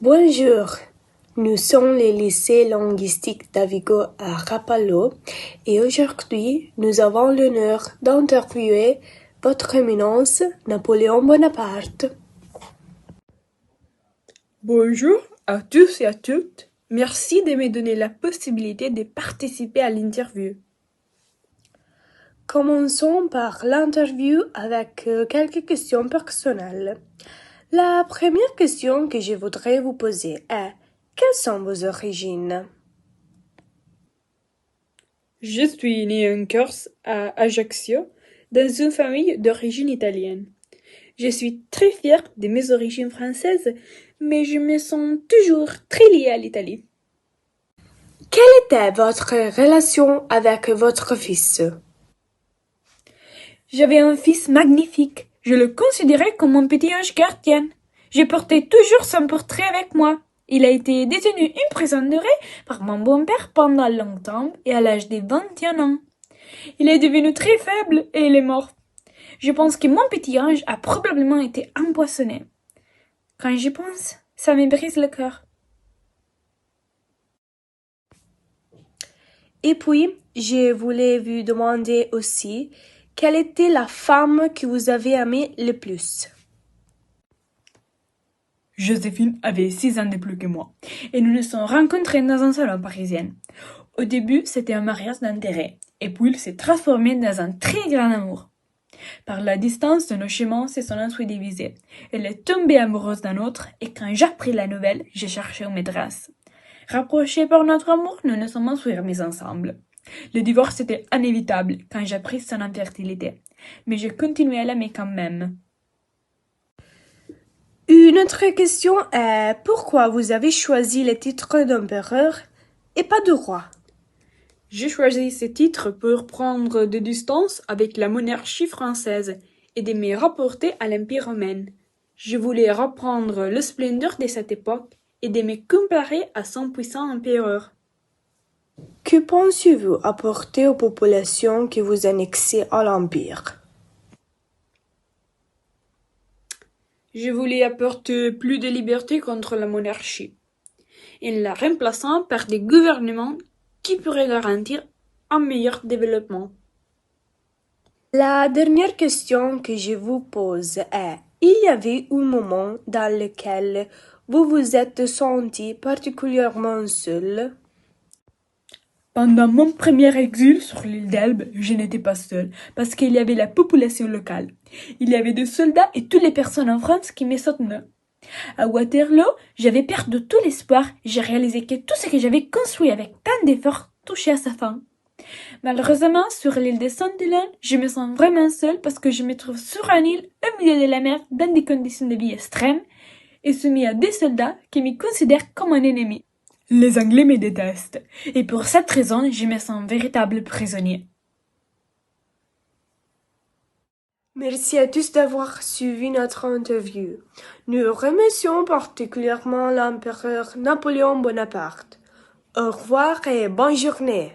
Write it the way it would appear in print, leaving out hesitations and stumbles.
Bonjour, nous sommes le lycée linguistique d'Avigo à Rapallo et aujourd'hui nous avons l'honneur d'interviewer Votre Éminence Napoléon Bonaparte. Bonjour à tous et à toutes. Merci de me donner la possibilité de participer à l'interview. Commençons par l'interview avec quelques questions personnelles. La première question que je voudrais vous poser est: quelles sont vos origines? Je suis né en Corse, à Ajaccio, dans une famille d'origine italienne. Je suis très fière de mes origines françaises, mais je me sens toujours très liée à l'Italie. Quelle était votre relation avec votre fils? J'avais un fils magnifique. Je le considérais comme mon petit ange gardien. Je portais toujours son portrait avec moi. Il a été détenu emprisonné par mon bon-père pendant longtemps et à l'âge de 21 ans. Il est devenu très faible et il est mort. Je pense que mon petit ange a probablement été empoisonné. Quand j'y pense, ça me brise le cœur. Et puis, je voulais vous demander aussi, quelle était la femme que vous avez aimée le plus? Joséphine avait 6 ans de plus que moi, et nous nous sommes rencontrés dans un salon parisien. Au début, c'était un mariage d'intérêt, et puis il s'est transformé dans un très grand amour. Par la distance de nos chemins se sont ensuite divisés. Elle est tombée amoureuse d'un autre, et quand j'ai appris la nouvelle, j'ai cherché une maîtresse. Rapprochés par notre amour, nous nous sommes ensuite remis ensemble. Le divorce était inévitable quand j'ai appris son infertilité, mais j'ai continué à l'aimer quand même. Une autre question est: pourquoi vous avez choisi le titre d'empereur et pas de roi? J'ai choisi ce titre pour prendre des distances avec la monarchie française et de me rapporter à l'Empire romain. Je voulais reprendre le splendeur de cette époque et de me comparer à son puissant empereur. Que pensez-vous apporter aux populations que vous annexez à l'Empire? Je voulais apporter plus de liberté contre la monarchie, en la remplaçant par des gouvernements qui pourraient garantir un meilleur développement. La dernière question que je vous pose est: il y avait un moment dans lequel vous vous êtes senti particulièrement seul? Pendant mon premier exil sur l'île d'Elbe, je n'étais pas seule, parce qu'il y avait la population locale. Il y avait des soldats et toutes les personnes en France qui me soutenaient. À Waterloo, j'avais perdu tout l'espoir et j'ai réalisé que tout ce que j'avais construit avec tant d'efforts touchait à sa fin. Malheureusement, sur l'île de Saint-Hélène, je me sens vraiment seule parce que je me trouve sur une île au milieu de la mer dans des conditions de vie extrêmes et soumis à des soldats qui me considèrent comme un ennemi. Les Anglais me détestent, et pour cette raison, je me sens véritable prisonnier. Merci à tous d'avoir suivi notre interview. Nous remercions particulièrement l'empereur Napoléon Bonaparte. Au revoir et bonne journée.